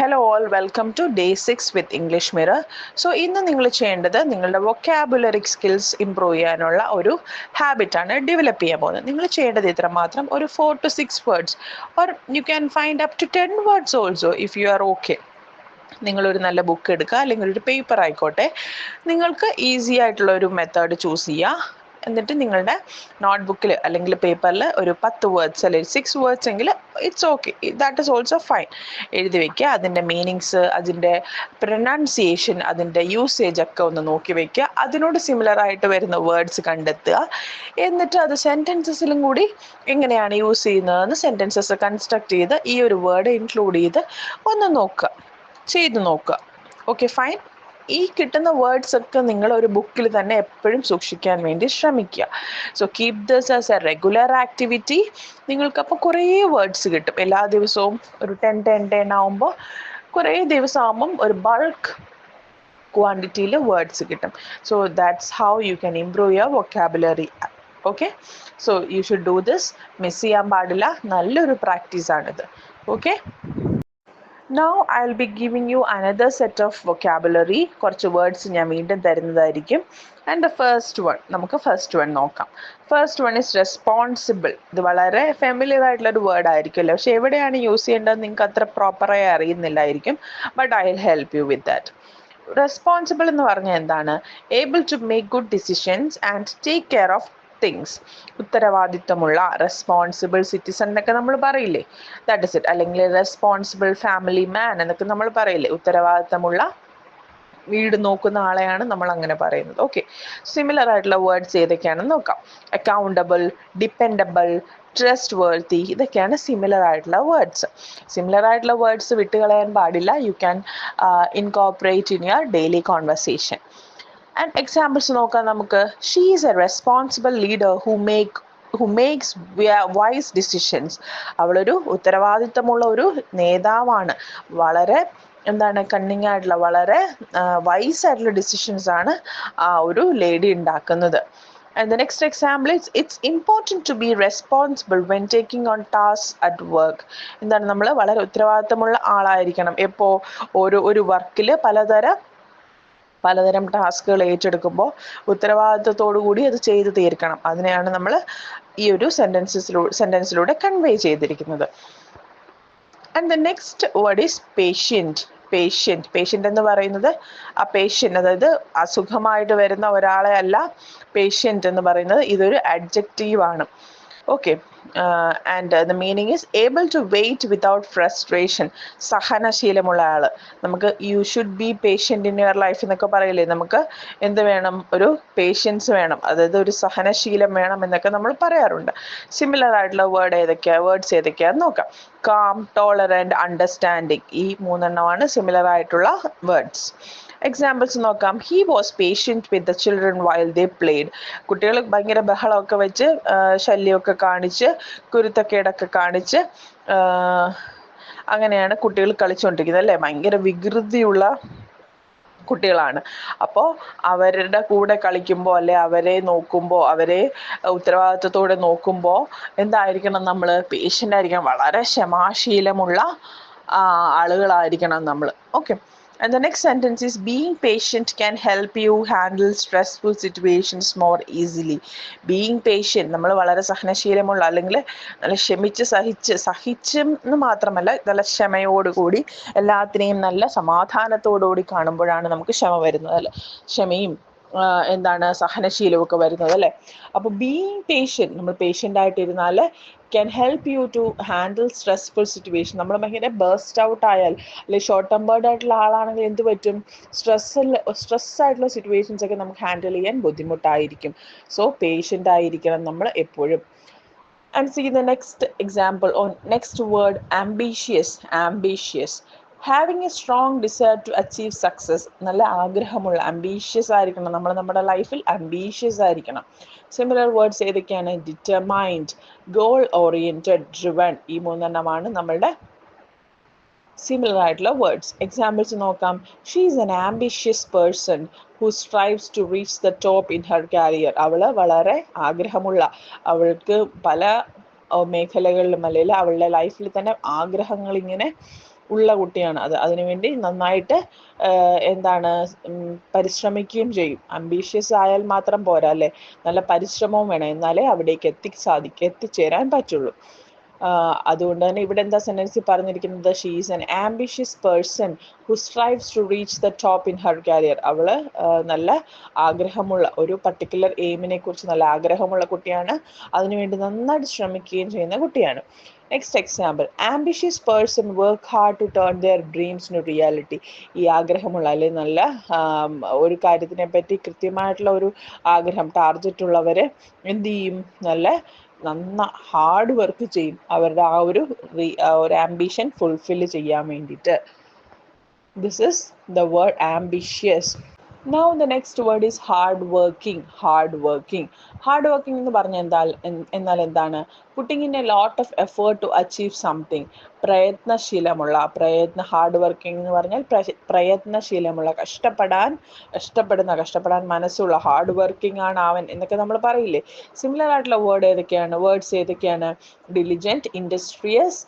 Hello all, welcome to day 6 with English Mirror. So ഇന്ന് നിങ്ങൾ ചെയ്യേണ്ടത് നിങ്ങളുടെ വൊക്കാബുലറി സ്കിൽസ് ഇംപ്രൂവ് ചെയ്യാനുള്ള ഒരു ഹാബിറ്റാണ് ഡെവലപ്പ് ചെയ്യാൻ പോകുന്നത്. നിങ്ങൾ ചെയ്യേണ്ടത് ഇത്ര മാത്രം, ഒരു 4 to 6 words or you can find up to 10 words also if you are okay. നിങ്ങളൊരു നല്ല ബുക്ക് എടുക്കുക, അല്ലെങ്കിൽ ഒരു പേപ്പർ ആയിക്കോട്ടെ, നിങ്ങൾക്ക് ഈസി ആയിട്ടുള്ള ഒരു മെത്തേഡ് ചൂസ് ചെയ്യുക. എന്നിട്ട് നിങ്ങളുടെ നോട്ട്ബുക്കിൽ അല്ലെങ്കിൽ പേപ്പറിൽ ഒരു 10 വേർഡ്സ് അല്ലെങ്കിൽ 6 വേർഡ്സ് എങ്കിൽ it's okay, that is also fine. എഴുതി വയ്ക്കുക. അതിൻ്റെ മീനിങ്സ്, അതിൻ്റെ പ്രൊനൗൺസിയേഷൻ, അതിൻ്റെ യൂസേജ് ഒക്കെ ഒന്ന് നോക്കി വയ്ക്കുക. അതിനോട് സിമിലർ ആയിട്ട് വരുന്ന വേർഡ്സ് കണ്ടെത്തുക. എന്നിട്ട് അത് സെൻറ്റൻസസിലും കൂടി എങ്ങനെയാണ് യൂസ് ചെയ്യുന്നതെന്ന് സെൻറ്റൻസസ് കൺസ്ട്രക്ട് ചെയ്ത് ഈ ഒരു വേർഡ് ഇൻക്ലൂഡ് ചെയ്ത് ഒന്ന് നോക്കുക, ചെയ്ത് നോക്കുക. Okay, fine. ഈ കിട്ടുന്ന വേർഡ്സ് ഒക്കെ നിങ്ങൾ ഒരു ബുക്കിൽ തന്നെ എപ്പോഴും സൂക്ഷിക്കാൻ വേണ്ടി ശ്രമിക്കുക. So keep this as a regular activity. നിങ്ങൾക്കപ്പോൾ കുറേ വേർഡ്സ് കിട്ടും. എല്ലാ ദിവസവും ഒരു 10 ആകുമ്പോൾ, കുറേ ദിവസം ആകുമ്പം ഒരു ബൾക്ക് ക്വാണ്ടിറ്റിയിൽ വേർഡ്സ് കിട്ടും. So that's how you can improve your vocabulary. Okay, so you should do this. Miss ചെയ്യാൻ പാടില്ല. നല്ലൊരു പ്രാക്ടീസാണിത്. Okay, now I'll be giving you another set of vocabulary. കുറച്ച് വേർഡ്സ് ഞാൻ വീണ്ടും തരുന്നതായിരിക്കും. ആൻഡ് ദ ഫസ്റ്റ് വൺ, നമുക്ക് ഫസ്റ്റ് വൺ നോക്കാം. First one is responsible. ഇത് വളരെ ഫെമിലിയർ ആയിട്ടുള്ളൊരു വേർഡ് ആയിരിക്കുമല്ലോ, പക്ഷെ എവിടെയാണ് യൂസ് ചെയ്യേണ്ടത് നിങ്ങൾക്ക് അത്ര പ്രോപ്പറായി അറിയുന്നില്ലായിരിക്കും. But I will help you with that. Responsible എന്ന് പറഞ്ഞാൽ എന്താണ്? Able to make good decisions and take care of things. ഉത്തരവാദിത്തമുള്ള, റെസ്പോൺസിബിൾ സിറ്റിസൺ എന്നൊക്കെ നമ്മൾ പറയില്ലേ, ദാറ്റ് ഇസ് ഇറ്റ്. അല്ലെങ്കിൽ റെസ്പോൺസിബിൾ ഫാമിലി മാൻ എന്നൊക്കെ നമ്മൾ പറയില്ലേ. ഉത്തരവാദിത്തമുള്ള വീട് നോക്കുന്ന ആളെയാണ് നമ്മൾ അങ്ങനെ പറയുന്നത്. ഓക്കെ, സിമിലർ ആയിട്ടുള്ള വേർഡ്സ് ഏതൊക്കെയാണെന്ന് നോക്കാം. അക്കൗണ്ടബിൾ, ഡിപ്പെൻഡബിൾ, ട്രസ്റ്റ് വേർത്തി, ഇതൊക്കെയാണ് സിമിലർ ആയിട്ടുള്ള വേർഡ്സ്. സിമിലർ ആയിട്ടുള്ള വേർഡ്സ് വിട്ടുകളയാൻ പാടില്ല. You can incorporate in your daily conversation. And examples നോക്കാം നമുക്ക്. She is a responsible leader who makes wise decisions. അവളൊരു ഉത്തരവാദിത്തമുള്ള ഒരു നേതാവാണ്. വളരെ കണ്ണിങ് ആയിട്ടുള്ള, വളരെ വൈസ് ആയിട്ടുള്ള ഡിസിഷൻസ് ആണ് ആ ഒരു ലേഡി ഉണ്ടാക്കുന്നത്. And the next example is, it's important to be responsible when taking on tasks at work. നമ്മൾ വളരെ ഉത്തരവാദിത്തമുള്ള ആളായിരിക്കണം. എപ്പോൾ ഒരു വർക്കിൽ പലതരം ടാസ്കുകൾ ഏറ്റെടുക്കുമ്പോൾ ഉത്തരവാദിത്തത്തോടു കൂടി അത് ചെയ്ത് തീർക്കണം. അതിനെയാണ് നമ്മൾ ഈ ഒരു സെൻറ്റൻസിലൂടെ കൺവേ ചെയ്തിരിക്കുന്നത്. And the next word is patient. Patient എന്ന് പറയുന്നത് ആ പേഷ്യൻ്റ്, അതായത് അസുഖമായിട്ട് വരുന്ന ഒരാളെ അല്ല പേഷ്യൻ്റ് എന്ന് പറയുന്നത്. ഇതൊരു അഡ്ജക്റ്റീവ് ആണ്. Okay, and the meaning is able to wait without frustration. സഹനശീലമുള്ള ആൾ. നമുക്ക് you should be patient in your life എന്നൊക്കെ പറയില്ലേ. നമുക്ക് എന്ത് വേണം? ഒരു പേഷ്യൻസ് വേണം, അതായത് ഒരു സഹനശീലം വേണം എന്നൊക്കെ നമ്മൾ പറയാറുണ്ട്. സിമിലർ ആയിട്ടുള്ള വേർഡ്സ് ഏതൊക്കെയാന്ന് നോക്കാം. കാം, ടോളറൻറ്റ്, അണ്ടർസ്റ്റാൻഡിങ്, ഈ 3 എണ്ണമാണ് സിമിലർ ആയിട്ടുള്ള വേർഡ്സ്. എക്സാമ്പിൾസ് നോക്കാം. He was patient with the children while they played. കുട്ടികൾ ഭയങ്കര ബഹളമൊക്കെ വെച്ച്, ശല്യമൊക്കെ കാണിച്ച്, കുരുത്തക്കേടൊക്കെ കാണിച്ച്, അങ്ങനെയാണ് കുട്ടികൾ കളിച്ചുകൊണ്ടിരിക്കുന്നത് അല്ലേ. ഭയങ്കര വികൃതിയുള്ള കുട്ടികളാണ്. അപ്പോൾ അവരുടെ കൂടെ കളിക്കുമ്പോൾ, അല്ലെ അവരെ നോക്കുമ്പോൾ, അവരെ ഉത്തരവാദിത്തത്തോടെ നോക്കുമ്പോൾ എന്തായിരിക്കണം? നമ്മൾ പേഷ്യൻ്റ് ആയിരിക്കണം. വളരെ ക്ഷമാശീലമുള്ള ആളുകളായിരിക്കണം നമ്മൾ. Okay, and the next sentence is, being patient can help you handle stressful situations more easily. being patient, നമ്മൾ വളരെ സഹനശീലമുള്ള, അല്ലെങ്കിൽ നല്ല ക്ഷമിച്ച് സഹിച്ചെന്ന് മാത്രമല്ല, നല്ല ക്ഷമയോടുകൂടി എല്ലാത്തിനെയും നല്ല സമാധാനത്തോടുകൂടി കാണുമ്പോഴാണ് നമുക്ക് ക്ഷമ വരുന്നത് അല്ലേ. ക്ഷമയും സഹനശീലമൊക്കെ വരുന്നത് അല്ലേ. അപ്പോൾ ബീയിങ് പേഷ്യൻറ്റ്, നമ്മൾ പേഷ്യൻ്റ് ആയിട്ടിരുന്നാൽ can help you to handle stressful situation. നമ്മൾ ഭയങ്കര ബേസ്റ്റ് ഔട്ട് ആയാൽ, അല്ലെങ്കിൽ ഷോർട്ട് ടെമ്പേർഡ് ആയിട്ടുള്ള ആളാണെങ്കിൽ എന്ത് പറ്റും? സ്ട്രെസ് ആയിട്ടുള്ള സിറ്റുവേഷൻസ് ഒക്കെ നമുക്ക് ഹാൻഡിൽ ചെയ്യാൻ ബുദ്ധിമുട്ടായിരിക്കും. സോ പേഷ്യൻ്റ് ആയിരിക്കണം നമ്മൾ എപ്പോഴും. And see the next example, or next word, ambitious. Having a strong desire to achieve success. നല്ല ആഗ്രഹമുള്ള, ambitious ആയിരിക്കണം നമ്മൾ. നമ്മുടെ ലൈഫിൽ ambitious ആയിരിക്കണം. സിമിലർ വേർഡ്സ് ഏതൊക്കെയാണ്? Determined, goal oriented, driven. ഈ 3 എണ്ണമാണ് നമ്മളുടെ സിമിലർ ആയിട്ടുള്ള വേർഡ്സ്. എക്സാമ്പിൾസ് നോക്കാം. She is an ambitious person who strives to reach the top in her career. അവൾ വളരെ ആഗ്രഹമുള്ള, അവൾക്ക് പല മേഖലകളിലും, അല്ലെങ്കിൽ അവളുടെ ലൈഫിൽ തന്നെ ആഗ്രഹങ്ങൾ ഇങ്ങനെ ഉള്ള കുട്ടിയാണ്. അതിനുവേണ്ടി നന്നായിട്ട് എന്താണ് പരിശ്രമിക്കുകയും ചെയ്യും. അംബീഷ്യസ് ആയാൽ മാത്രം പോരാ അല്ലേ, നല്ല പരിശ്രമവും വേണം, എന്നാലേ അവിടേക്ക് എത്തിച്ചേരാൻ പറ്റുള്ളൂ. അതുകൊണ്ട് തന്നെ ഇവിടെ എന്താ സെന്റൻസിൽ പറഞ്ഞിരിക്കുന്നത്, she is an ambitious person who strives to reach the top in her career. അവള് നല്ല ആഗ്രഹമുള്ള, ഒരു പർട്ടിക്കുലർ എയിമിനെ കുറിച്ച് നല്ല ആഗ്രഹമുള്ള കുട്ടിയാണ്, അതിനുവേണ്ടി നന്നായിട്ട് ശ്രമിക്കുകയും ചെയ്യുന്ന കുട്ടിയാണ്. Next example, ambitious person work hard to turn their dreams in reality. ഈ ആഗ്രഹമുള്ള അല്ലെങ്കിൽ നല്ല ഒരു കാര്യത്തിനെ പറ്റി കൃത്യമായിട്ടുള്ള ഒരു ആഗ്രഹം, ടാർഗറ്റ് ഉള്ളവര് എന്ത് ചെയ്യും, ഹാർഡ് വർക്ക് ചെയ്യും അവരുടെ ആ ഒരു ആംബിഷൻ ഫുൾഫിൽ ചെയ്യാൻ വേണ്ടിയിട്ട്. This is the word ambitious. Now the next word is hard working. Hard working എന്ന് പറഞ്ഞാൽ എന്നാൽ എന്താണ്, putting in a lot of effort to achieve something. Hard working എന്ന് പറഞ്ഞാൽ പ്രയത്നശീലമുള്ള, കഷ്ടപ്പെടാൻ മനസ്സുള്ള, ഹാർഡ് വർക്കിംഗ് ആണ് അവൻ എന്നൊക്കെ നമ്മൾ പറയില്ലേ. സിമിലർ ആയിട്ടുള്ള വേർഡ്സ് ഏതൊക്കെയാണ്, ഡിലിജന്റ്, ഇൻഡസ്ട്രിയസ്,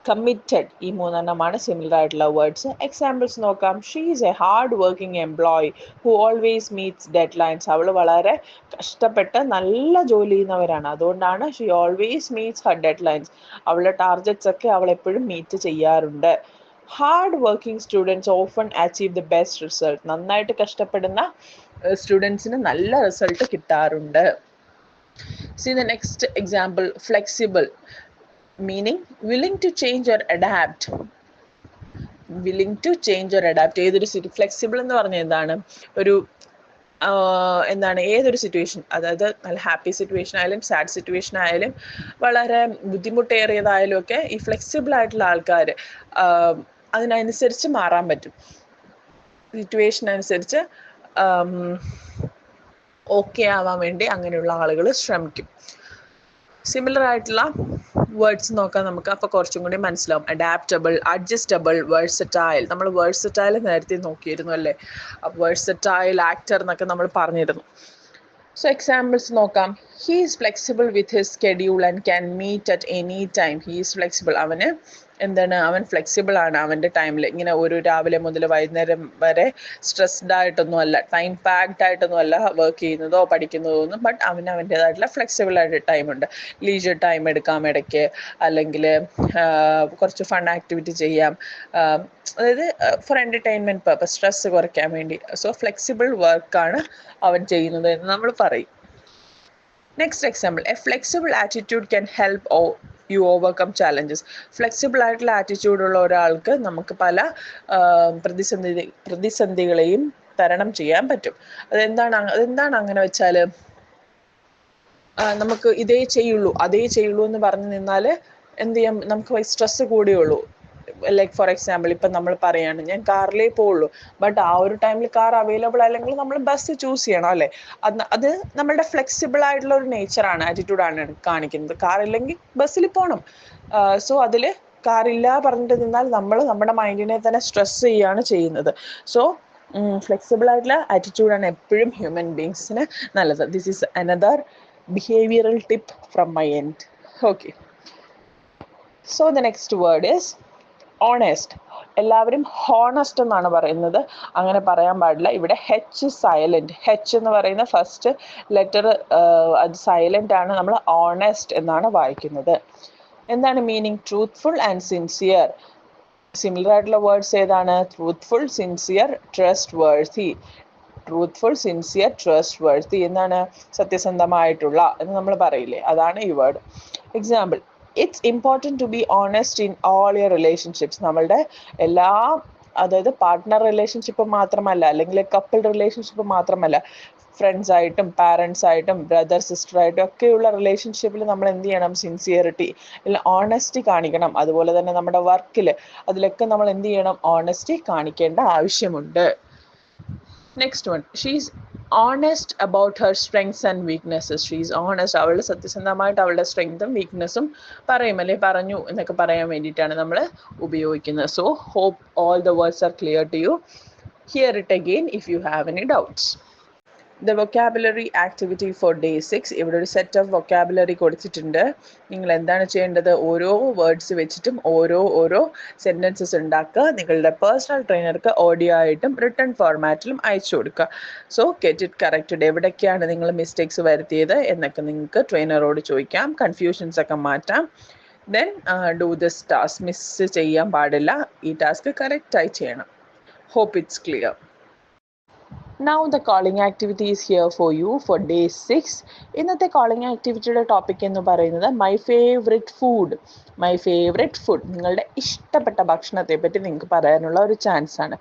കമ്മിറ്റഡ്. ഈ മൂന്നെണ്ണമാണ് സിമിലർ ആയിട്ടുള്ള വേർഡ്സ്. എക്സാമ്പിൾസ് നോക്കാം. She is A hard working employee who always meats dead lines. അവൾ വളരെ കഷ്ടപ്പെട്ട് നല്ല ജോലി ചെയ്യുന്നവരാണ്, അതുകൊണ്ടാണ് she always meats Har dead lines. അവളുടെ ടാർഗറ്റ്സ് ഒക്കെ അവൾ എപ്പോഴും മീറ്റ് ചെയ്യാറുണ്ട്. Hard working students often achieve the best result. നന്നായിട്ട് കഷ്ടപ്പെടുന്ന സ്റ്റുഡൻസിന് നല്ല റിസൾട്ട് കിട്ടാറുണ്ട്. See the next example, flexible, meaning willing to change or adapt. ഏതൊരു ഫ്ലെക്സിബിൾ എന്ന് പറഞ്ഞാൽ എന്താണ്, ഏതൊരു സിറ്റുവേഷൻ, അതായത് നല്ല ഹാപ്പി സിറ്റുവേഷൻ ആയാലും സാഡ് സിറ്റുവേഷൻ ആയാലും വളരെ ബുദ്ധിമുട്ടേറിയതായാലും ഒക്കെ ഈ ഫ്ലെക്സിബിൾ ആയിട്ടുള്ള ആൾക്കാർ അതിനനുസരിച്ച് മാറാൻ പറ്റും, സിറ്റുവേഷൻ അനുസരിച്ച് ഓക്കെ ആവാൻ വേണ്ടി അങ്ങനെയുള്ള ആളുകൾ ശ്രമിക്കും. സിമിലർ ആയിട്ടുള്ള വേർഡ്സ് നോക്കാം നമുക്ക്, അപ്പോൾ കുറച്ചും കൂടി മനസ്സിലാവും. Adaptable, adjustable, versatile. നമ്മൾ വേഴ്സറ്റൈൽ നേരത്തെ നോക്കിയിരുന്നു അല്ലേ, അപ്പോൾ വേഴ്സറ്റൈൽ, ആക്ടർ എന്നൊക്കെ നമ്മൾ പറഞ്ഞിരുന്നു. സോ എക്സാമ്പിൾസ് നോക്കാം. He is flexible with his schedule and can meet at any time. He is flexible, അവൻ ഫ്ലെക്സിബിൾ ആണ് അവൻ്റെ ടൈമിൽ. ഇങ്ങനെ ഒരു രാവിലെ മുതൽ വൈകുന്നേരം വരെ സ്ട്രെസ്ഡ് ആയിട്ടൊന്നും അല്ല, ടൈം പാക്ഡ് ആയിട്ടൊന്നും അല്ല വർക്ക് ചെയ്യുന്നതോ പഠിക്കുന്നതോ ഒന്നും, ബട്ട് അവൻ്റേതായിട്ടുള്ള ഫ്ലെക്സിബിൾ ആയിട്ട് ടൈമുണ്ട്. ലീജർ ടൈം എടുക്കാം ഇടയ്ക്ക്, അല്ലെങ്കിൽ കുറച്ച് ഫൺ ആക്ടിവിറ്റി ചെയ്യാം, അതായത് ഫോർ എൻ്റർടൈൻമെൻറ്റ് പർപ്പസ്, സ്ട്രെസ് കുറയ്ക്കാൻ വേണ്ടി. സോ ഫ്ലെക്സിബിൾ വർക്കാണ് അവൻ ചെയ്യുന്നത് എന്ന് നമ്മൾ പറയും. Next example, A flexible attitude can help you overcome challenges. Flexible ആയിട്ടുള്ള ആറ്റിറ്റ്യൂഡുള്ള ഒരാൾക്ക് നമുക്ക് പല പ്രതിസന്ധികളെയും തരണം ചെയ്യാൻ പറ്റും. അതെന്താണ് അങ്ങനെ വെച്ചാൽ, നമുക്ക് അതേ ചെയ്യുള്ളൂ എന്ന് പറഞ്ഞു നിന്നാൽ എന്ത് ചെയ്യാം, നമുക്ക് സ്ട്രെസ് കൂടിയുള്ളൂ. ലൈക്ക് ഫോർ എക്സാമ്പിൾ, ഇപ്പം നമ്മൾ പറയാണ് ഞാൻ കാറിലേ പോവുള്ളൂ, ബട്ട് ആ ഒരു ടൈമിൽ കാർ അവൈലബിൾ അല്ലെങ്കിൽ നമ്മൾ ബസ് ചൂസ് ചെയ്യണം അല്ലേ. അത് നമ്മളുടെ ഫ്ലെക്സിബിൾ ആയിട്ടുള്ള ഒരു നേച്ചറാണ്, ആറ്റിറ്റ്യൂഡാണ് കാണിക്കുന്നത്. കാർ ഇല്ലെങ്കിൽ ബസ്സിൽ പോകണം. സോ അതിൽ കാറില്ല പറഞ്ഞിട്ട് നിന്നാൽ നമ്മൾ നമ്മുടെ മൈൻഡിനെ തന്നെ സ്ട്രെസ് ചെയ്യുകയാണ് ചെയ്യുന്നത്. സോ ഫ്ലെക്സിബിൾ ആയിട്ടുള്ള ആറ്റിറ്റ്യൂഡാണ് എപ്പോഴും ഹ്യൂമൻ ബീങ്സിന് നല്ലത്. This is another behavioural tip from my end. Okay, so the next word is honest. എല്ലാവരും ഹോണസ്റ്റ് എന്നാണ് പറയുന്നത്, അങ്ങനെ പറയാൻ പാടില്ല. ഇവിടെ ഹെച്ച് സൈലന്റ്. ഹെച്ച് എന്ന് പറയുന്ന ഫസ്റ്റ് ലെറ്റർ അത് സൈലന്റ് ആണ്. നമ്മൾ ഓണസ്റ്റ് എന്നാണ് വായിക്കുന്നത്. എന്താണ് meaning? Truthful and sincere. Similar ആയിട്ടുള്ള വേർഡ്സ് ഏതാണ്? Truthful, sincere, trust worthy. Truthful, sincere, trust worthy എന്നാണ് സത്യസന്ധമായിട്ടുള്ള എന്ന് നമ്മൾ പറയില്ലേ, അതാണ് ഈ word. Example, it's important to be honest in all your relationships. നമ്മളുടെ എല്ലാ, അതായത് പാർട്ട്ണർ റിലേഷൻഷിപ്പ് മാത്രമല്ല, അല്ലെങ്കിൽ കപ്പിൾ റിലേഷൻഷിപ്പ് മാത്രമല്ല, ഫ്രണ്ട്സ് ആയിട്ടും പാരൻസ് ആയിട്ടും ബ്രദർ സിസ്റ്റർ ആയിട്ടും ഒക്കെയുള്ള റിലേഷൻഷിപ്പിൽ നമ്മൾ എന്ത് ചെയ്യണം? സിൻസിയറിറ്റി, അല്ല ഓണസ്റ്റി കാണിക്കണം. അതുപോലെ തന്നെ നമ്മുടെ വർക്കിൽ, അതിലൊക്കെ നമ്മൾ എന്ത് ചെയ്യണം? ഓണസ്റ്റി കാണിക്കേണ്ട ആവശ്യമുണ്ട്. Next one, she's honest about her strengths and weaknesses. She's honest, അവളുടെ സത്യസന്ധമായിട്ട് അവളുടെ സ്ട്രെങ്തും വീക്ക്നെസ്സും പറയും, അല്ലെ പറഞ്ഞു എന്നൊക്കെ പറയാൻ വേണ്ടിയിട്ടാണ് നമ്മൾ ഉപയോഗിക്കുന്നത്. So hope all the words are clear to you. Hear it again if you have any doubts. The vocabulary activity for day 6. ഇവിടെ ഒരു സെറ്റ് ഓഫ് വൊക്കാബുലറി കൊടുത്തിട്ടുണ്ട്. നിങ്ങൾ എന്താണ് ചെയ്യേണ്ടത്? ഓരോ വേർഡ്സ് വെച്ചിട്ടും ഓരോ സെൻറ്റൻസസ് ഉണ്ടാക്കുക. നിങ്ങളുടെ പേഴ്സണൽ ട്രെയിനർക്ക് ഓഡിയോ ആയിട്ടും റിട്ടൺ ഫോർമാറ്റിലും അയച്ചു കൊടുക്കുക. So get it corrected. എവിടേക്കാണ് നിങ്ങൾ മിസ്റ്റേക്സ് വരുത്തിയത് എന്നൊക്കെ നിങ്ങൾക്ക് ട്രെയിനറോട് ചോദിക്കാം. കൺഫ്യൂഷൻസ് ഒക്കെ മാറ്റാം. Then do this task. Miss ചെയ്യാൻ പാടില്ല. ഈ ടാസ്ക് കറക്റ്റായി ചെയ്യണം. Hope it's clear. Now the calling activity is here for you for day 6. ഇന്നത്തെ calling activityയുടെ ടോപ്പിക് എന്ന് പറയുന്നത് മൈ ഫേവറേറ്റ് ഫുഡ്. നിങ്ങളുടെ ഇഷ്ടപ്പെട്ട ഭക്ഷണത്തെ പറ്റി നിങ്ങൾക്ക് പറയാനുള്ള ഒരു ചാൻസ് ആണ്.